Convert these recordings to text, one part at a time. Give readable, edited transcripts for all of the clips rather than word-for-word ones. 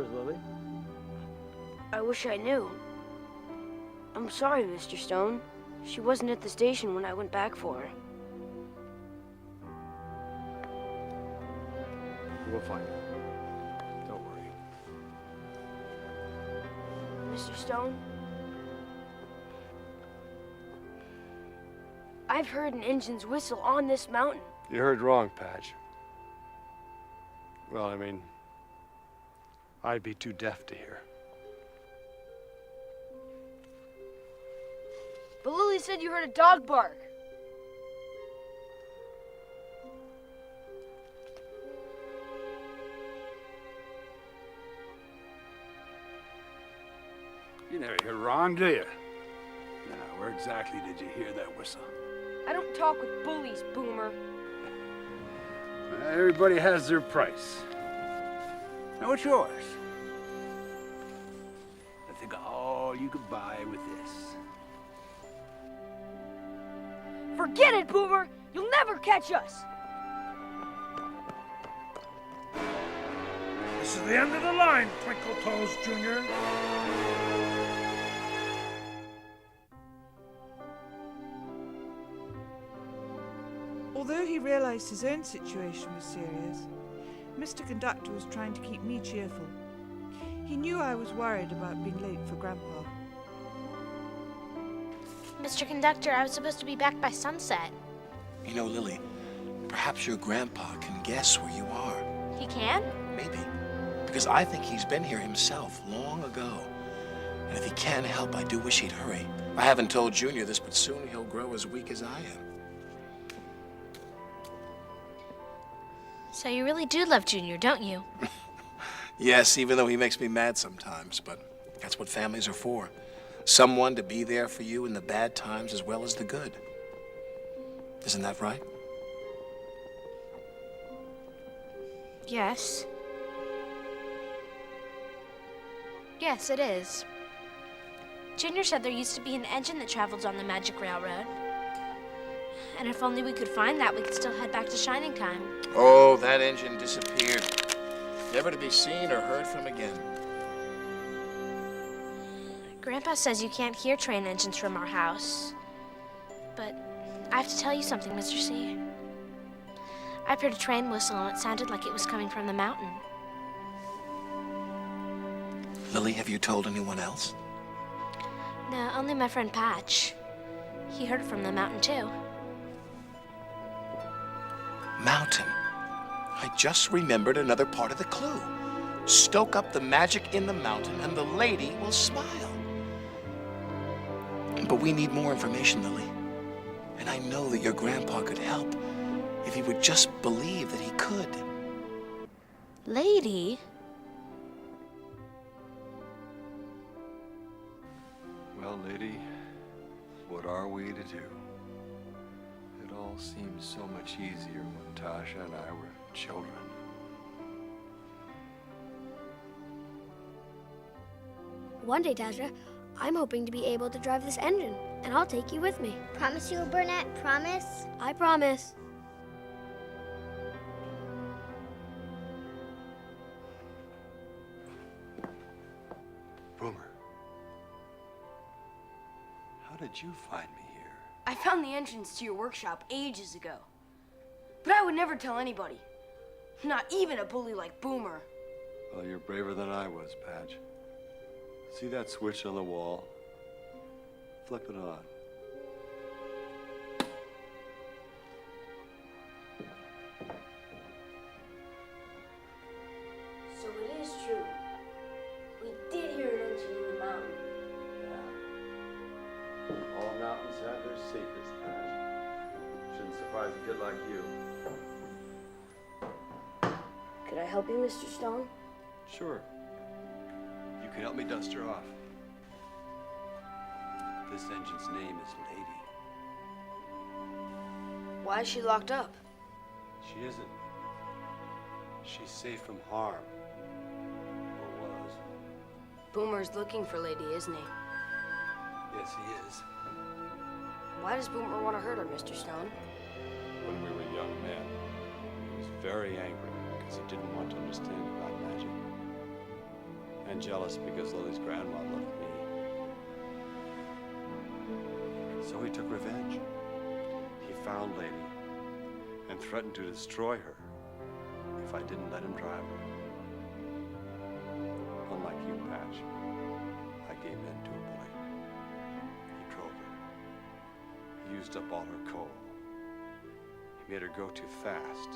yours, Lily. I wish I knew. I'm sorry, Mr. Stone. She wasn't at the station when I went back for her. We'll find her. Don't worry. Mr. Stone? I've heard an engine's whistle on this mountain. You heard wrong, Patch. Well, I mean, I'd be too deaf to hear. But Lily said you heard a dog bark. You never hear wrong, do you? Now, where exactly did you hear that whistle? I don't talk with bullies, Boomer. Everybody has their price. Now, what's yours? I think all you could buy with this. Forget it, Boomer! You'll never catch us! This is the end of the line, Twinkle Toes Jr. Although he realized his own situation was serious, Mr. Conductor was trying to keep me cheerful. He knew I was worried about being late for Grandpa. Mr. Conductor, I was supposed to be back by sunset. You know, Lily, perhaps your grandpa can guess where you are. He can? Maybe. Because I think he's been here himself long ago. And if he can help, I do wish he'd hurry. I haven't told Junior this, but soon he'll grow as weak as I am. So you really do love Junior, don't you? Yes, even though he makes me mad sometimes, but that's what families are for. Someone to be there for you in the bad times as well as the good. Isn't that right? Yes. Yes, it is. Junior said there used to be an engine that traveled on the Magic Railroad. And if only we could find that, we could still head back to Shining Time. Oh, that engine disappeared. Never to be seen or heard from again. Grandpa says you can't hear train engines from our house. But I have to tell you something, Mr. C. I've heard a train whistle and it sounded like it was coming from the mountain. Lily, have you told anyone else? No, only my friend Patch. He heard it from the mountain, too. Mountain. I just remembered another part of the clue. Stoke up the magic in the mountain and the lady will smile. But we need more information, Lily. And I know that your grandpa could help if he would just believe that he could. Lady? Well, lady, what are we to do? It all seemed so much easier when Tasha and I were children. One day, Tasha, I'm hoping to be able to drive this engine, and I'll take you with me. Promise you, Burnett? Promise? I promise. Boomer, how did you find me here? I found the entrance to your workshop ages ago. But I would never tell anybody. Not even a bully like Boomer. Well, you're braver than I was, Patch. See that switch on the wall? Flip it on. So it is true. We did hear an engine in the mountain. Yeah. All mountains have their secrets, Patch. Shouldn't surprise a kid like you. Could I help you, Mr. Stone? Sure. You can help me dust her off. This engine's name is Lady. Why is she locked up? She isn't. She's safe from harm. Or was. Boomer's looking for Lady, isn't he? Yes, he is. Why does Boomer want to hurt her, Mr. Stone? When we were young men, he was very angry because he didn't want to understand about magic. and jealous because Lily's grandma loved me. So he took revenge. He found Lady and threatened to destroy her if I didn't let him drive her. Unlike you, Patch, I gave in to a bully. He drove her. He used up all her coal. He made her go too fast.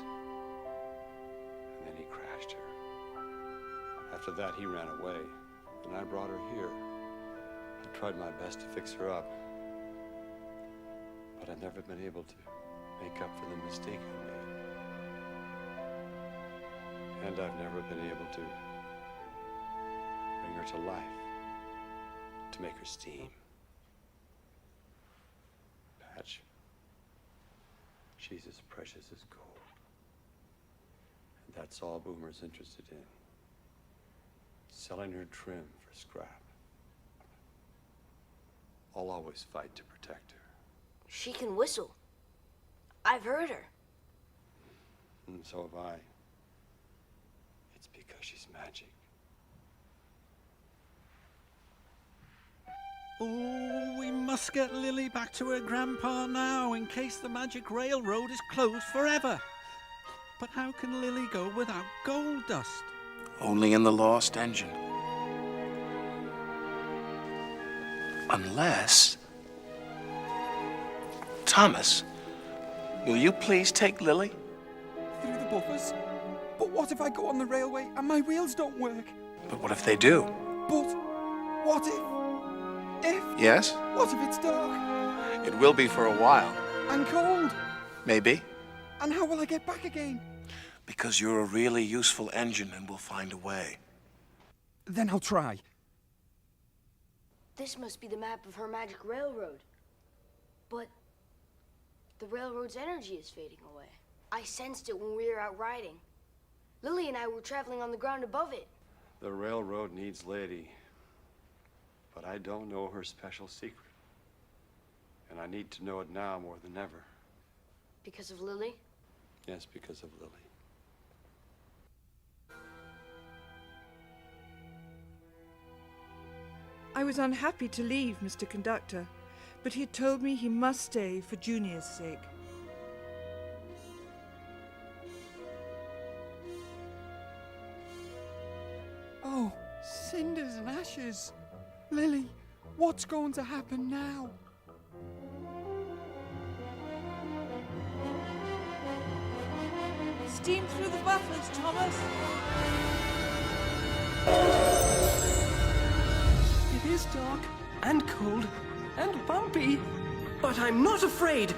And then he crashed her. After that, he ran away, and I brought her here. I tried my best to fix her up, but I've never been able to make up for the mistake I made. And I've never been able to bring her to life, to make her steam. Patch, she's as precious as gold. And that's all Boomer's interested in. Selling her trim for scrap. I'll always fight to protect her. She can whistle. I've heard her. And so have I. It's because she's magic. Oh, we must get Lily back to her grandpa now in case the magic railroad is closed forever. But how can Lily go without gold dust? Only in the lost engine. Unless... Thomas, will you please take Lily? Through the buffers? But what if I go on the railway and my wheels don't work? But what if they do? But what if? Yes? What if it's dark? It will be for a while. And cold? Maybe. And how will I get back again? Because you're a really useful engine and we'll find a way. Then I'll try. This must be the map of her magic railroad. But the railroad's energy is fading away. I sensed it when we were out riding. Lily and I were traveling on the ground above it. The railroad needs Lady, but I don't know her special secret. And I need to know it now more than ever. Because of Lily? Yes, because of Lily. I was unhappy to leave Mr. Conductor, but he had told me he must stay for Junior's sake. Oh, cinders and ashes. Lily, what's going to happen now? Steam through the buffers, Thomas. It is dark and cold and bumpy, but I'm not afraid.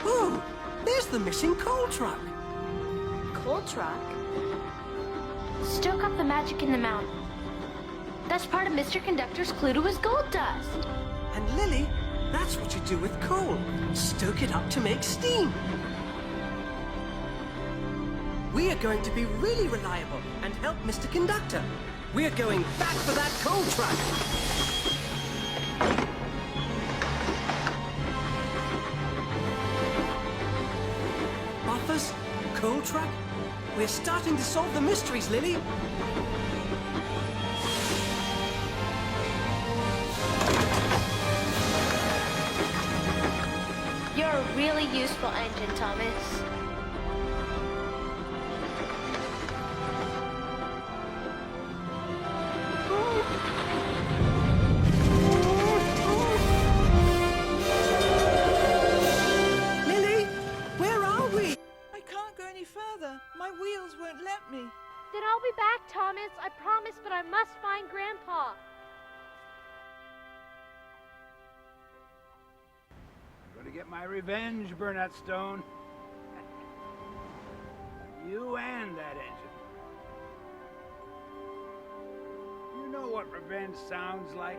Oh, there's the missing coal truck. Coal truck? Stoke up the magic in the mountain. That's part of Mr. Conductor's clue to his gold dust. And Lily, that's what you do with coal. Stoke it up to make steam. We are going to be really reliable and help Mr. Conductor. We're going back for that coal truck. Buffers, coal truck. We're starting to solve the mysteries, Lily. You're a really useful engine, Thomas. Lily, where are we? I can't go any further. My wheels won't let me. Then I'll be back, Thomas. I promise, but I must find Grandpa. I'm gonna get my revenge, Burnett Stone. You and that engine. You know what revenge sounds like?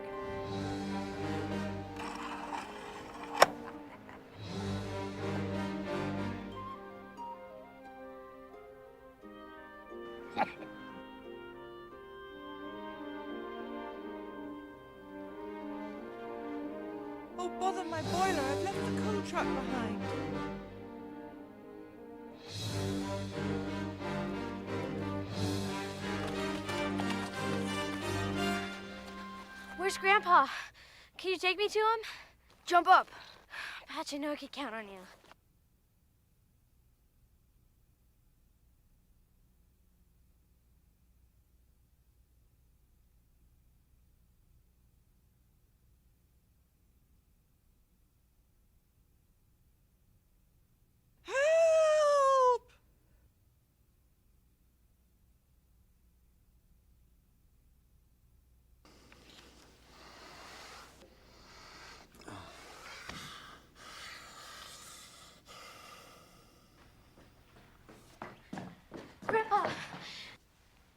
Oh, bother my boiler. I've left the coal truck behind. Grandpa, can you take me to him? Jump up. Patch, I know I could count on you. Help! Grandpa,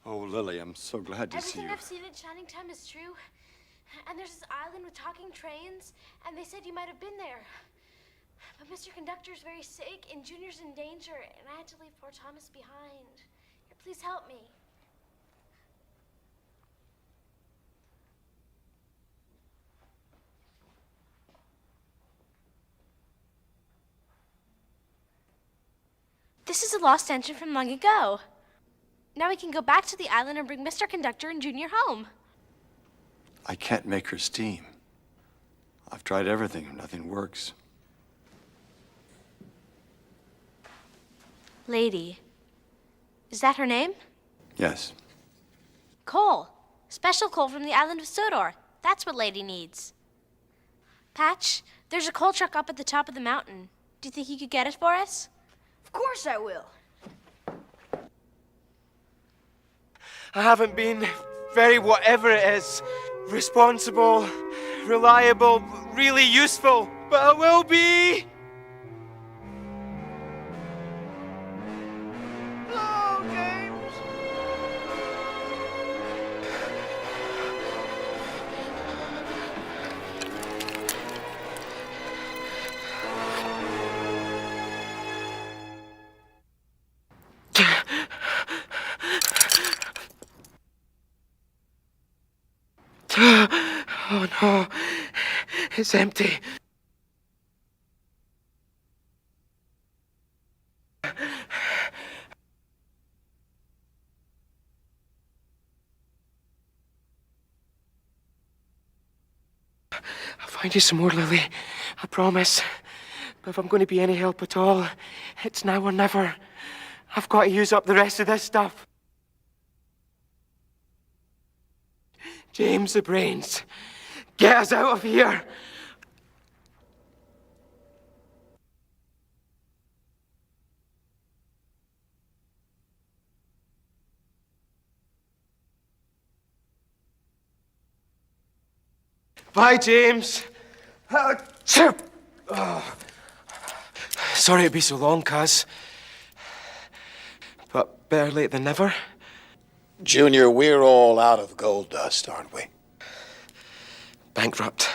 Oh, Lily, I'm so glad to see everything you. I've seen at Shining Time is true. And there's this island with talking trains, and they said you might have been there. But Mr. Conductor's very sick, and Junior's in danger, and I had to leave poor Thomas behind. Here, please help me. This is a lost engine from long ago. Now we can go back to the island and bring Mr. Conductor and Junior home. I can't make her steam. I've tried everything, and nothing works. Lady. Is that her name? Yes. Coal. Special coal from the island of Sodor. That's what Lady needs. Patch, there's a coal truck up at the top of the mountain. Do you think you could get it for us? Of course I will. I haven't been very whatever it is. Responsible, reliable, really useful. But I will be. Hello, James. Oh no, it's empty. I'll find you some more, Lily. I promise. But if I'm going to be any help at all, it's now or never. I've got to use up the rest of this stuff. James the Brains, get us out of here. Bye, James. Sorry to be so long, cuz. But better late than never. Junior, we're all out of gold dust, aren't we? Bankrupt.